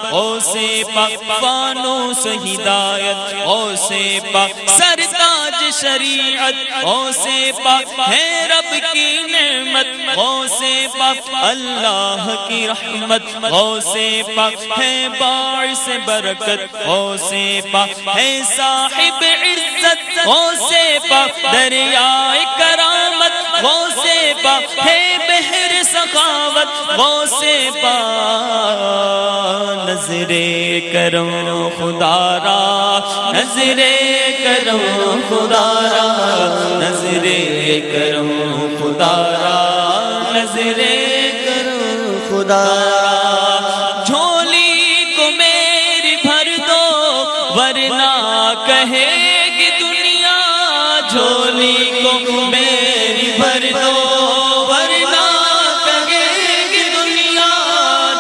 غوثِ پاک فانوس ہدایت، غوثِ پاک سرتاج شریعت، غوثِ پاک ہے رب کی نعمت، غوثِ پاک اللہ کی رحمت، غوثِ پاک ہے باعث برکت، غوثِ پاک ہے صاحب عزت، غوثِ پاک دریائے کرامت، غوثِ پاک ہے بحر سخاوت، غوثِ پاک نظر کرم خدا را، نظر کرم خدا را، نظر کرم خدا را، نظر کرم خدا را۔ جھولی کو میری بھر دو ورنہ کہے گی دنیا، جھولی کو میری بھر دو ورنہ کہے گی دنیا،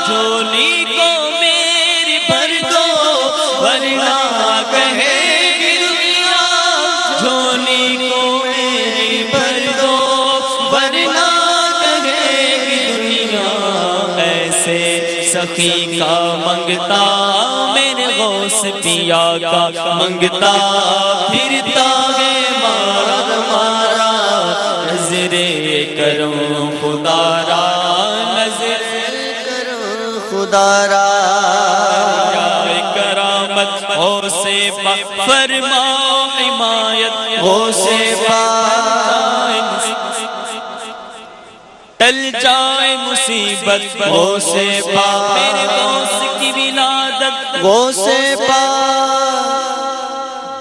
جھولی کو میری بھر دو ورنہ کہے گی دنیا، جھولی کو میری بھر دو ورنہ کہے گی دنیا۔ ایسے سخی کا منگتا میرے غوث پیا کا منگتا، پھرتا ہے مارا مارا، نظر کرم خدا را، نظر کرم خدا را۔ کرامت غوث پاک فرما حمایت، غوث پاک ٹل جائے مصیبت، غوث پاک میرے غوث کی ولادت، غوث پاک،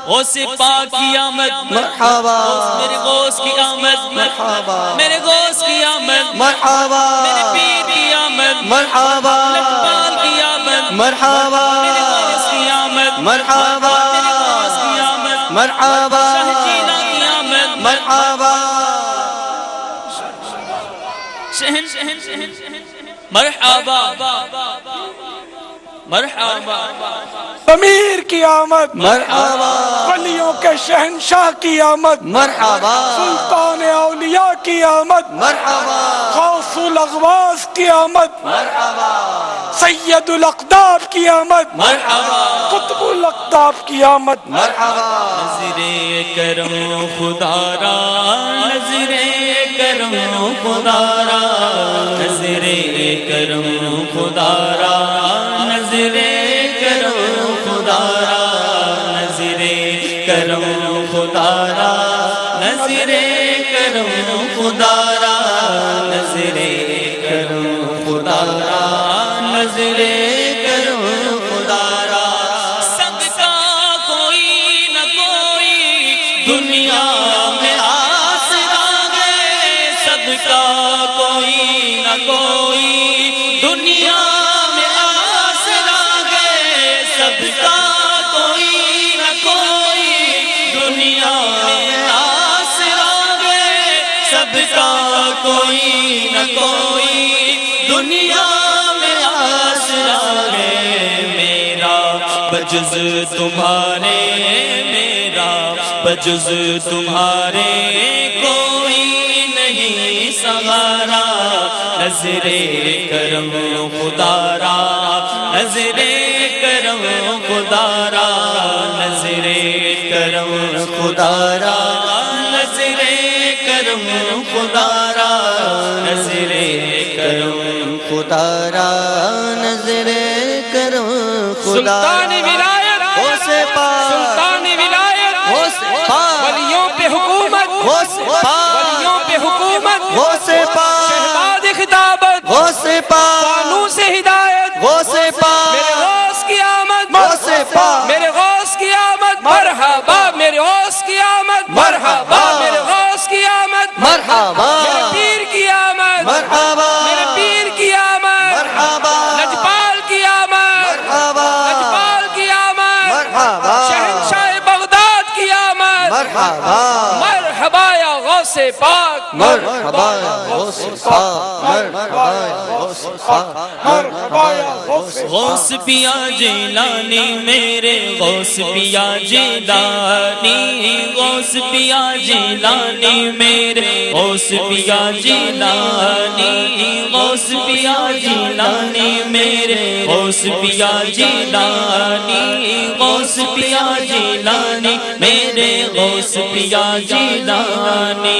غوث پاک کی آمد مرحبا، میرے غوث کی آمد مرحبا، میرے غوث کی آمد مرحبا، میرے پیر کی آمد مرحبا، لکھپال کی آمد مرحبا، میرے غوث کی آمد مرحبا، میرے غوث کی آمد مرحبا، شہجینا کی آمد مرحبا، مرحبا مرحبا، امیر کی آمد مرحبا، ولیوں کے شہنشاہ کی آمد مرحبا، سلطان اولیاء کی آمد مرحبا، غوث الاغواث کی آمد مرحبا، سید الاقطاب کی آمد مرحبا، قطب الاقطاب کی آمد مرحبا۔ نظر کرم خدا را، نظر کرم خدا را، نظر کرم خدا را، نظر کرم خدا را، نظر کرم خدا را، نظر کرم خدا را، نظر کرم خدا را، نظر کرم خدا را۔ صدقہ کوئی نہ کوئی دنیا میں آسرا ہے، صدقہ کوئی نہ کوئی دنیا میں آسرا ہے، صدقہ کوئی نہ کوئی دنیا میں آسرا ہے، صدقہ کوئی نہ کوئی دنیا میں آسرا ہے۔ میرا بجز تمہارے، میرا بجز تمہارے کوئی نہیں سہارا، نظر کرم خدا را، نظر کرم خدا را، نظر کرم خدا را، نظر کرم خدا را، نظر کرم خدا را، نظر کرم خدا را۔ سلطان ولایت، غوث پاک، سلطان ولایت، غوث پاک، ولیوں پہ حکومت، غوث پاک، ولیوں پہ حکومت، غوث پاک، شہباز خطابت، غوث پاک، فانوس ہدایت، غوث پاک، میرے غوث کی آمد، غوث پاک، میرے غوث کی آمد مرحبا، میرے غوث کی آمد مرحبا، میرے غوث کی آمد مرحبا، میرے پیر کی آمد مرحبا، میرے پیر کی آمد مرحبا، لجپال کی آمد مرحبا، لجپال کی آمد مرحبا، شہنشاہ بغداد کی آمد مرحبا، مرحبا یا غوث غوث پاک مرحبا غوث پاک مرحبا غوث پاک مرحبا غوث پیا جیلانی میرے غوث پیا جیلانی غوث پیا جیلانی میرے غوث پیا جیلانی غوث پیا جیلانی میرے غوث پیا جیلانی غوث پیا جیلانی میرے غوث پیا جیلانی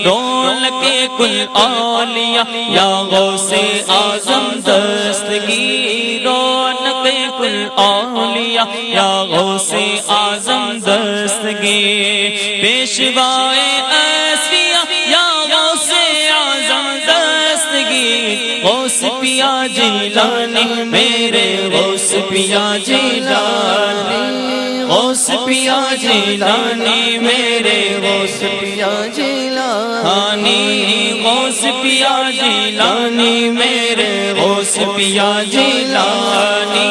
رونق کل اولیاء یا غوث اعظم دستگیر رونق کل اولیاء یا غوث اعظم دستگیر پیشوائے اصفیاء یا غوث اعظم دستگیر غوث پیا جیلانی میرے غوث پیا جیلانی غوث پیا جیلانی میرے غوث پیا جیلانی غوث پیا جیلانی میرے غوث پیا جیلانی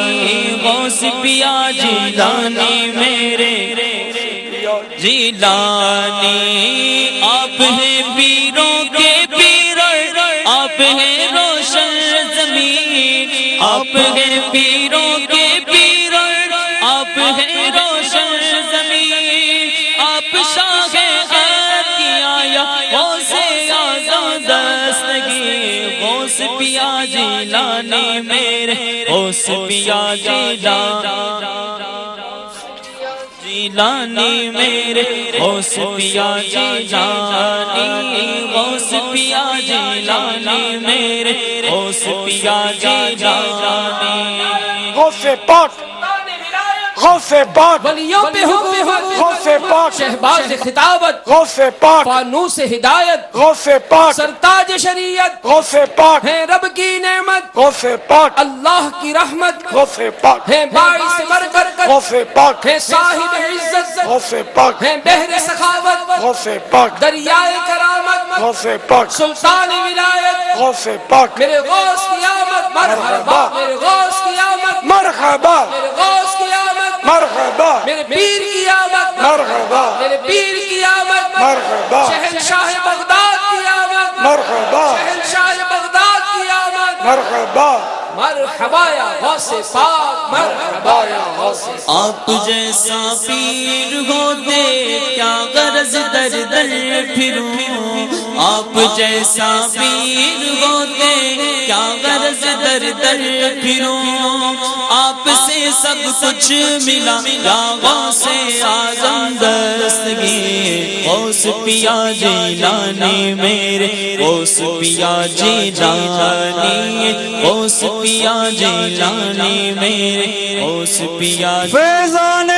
غوث پیا جیلانی میرے جیلانی آپ ہیں پیروں کے پیر آپ ہیں روشن زمین آپ ہیں پیروں کے پیر آپ ہیں روشن زمین آپ شاہ خیر کی آیا غوث اعظم دستگیر غوث پیا جیلانی میرے غوث پیا جیلانی میرے غوث پیا جیلانی غوث پیا جیلانی میرے غوث پیا جیلانی غوث پاک غوث پاک ولیوں پہ حکم غوث پاک شہباز خطابت غوث پاک فانوس ہدایت غوث پاک سرتاج شریعت غوث پاک ہے رب کی نعمت غوث پاک اللہ کی رحمت غوث پاک ہے باعث برکت غوث پاک ہے صاحب عزت غوث پاک ہے بحر سخاوت غوث پاک دریائے کرامت غوث پاک سلطان ولایت غوث پاک میرے غوث کی آمد مرحبا میرے غوث کی آمد مرحبا میرے غوث کی آمد مرحبا میرے پیر کی آمد مرحبا میرے پیر کی آمد مرحبا شہنشاہ بغداد کی آمد مرحبا شہنشاہ بغداد کی آمد مرحبا مرحبا یا غوث پاک مرحبا یا غوث پاک آپ جیسا پیر ہوتے کیا غرض در در پھروں آپ جیسا پیر ہوتے کیا غرض در در پھروں آپ سے سب کچھ ملا یا غوث اعظم دستگیر غوث پیا جیلانی میرے غوث پیا جیلانی غوث پیا جیلانی میرے غوث پیا فیضان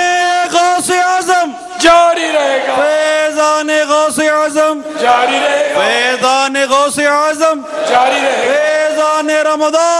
غوث اعظم جاری رہے گا فیضان غوث اعظم جاری رہے گا فیضان غوث اعظم جاری رہے گا فیضان رمضان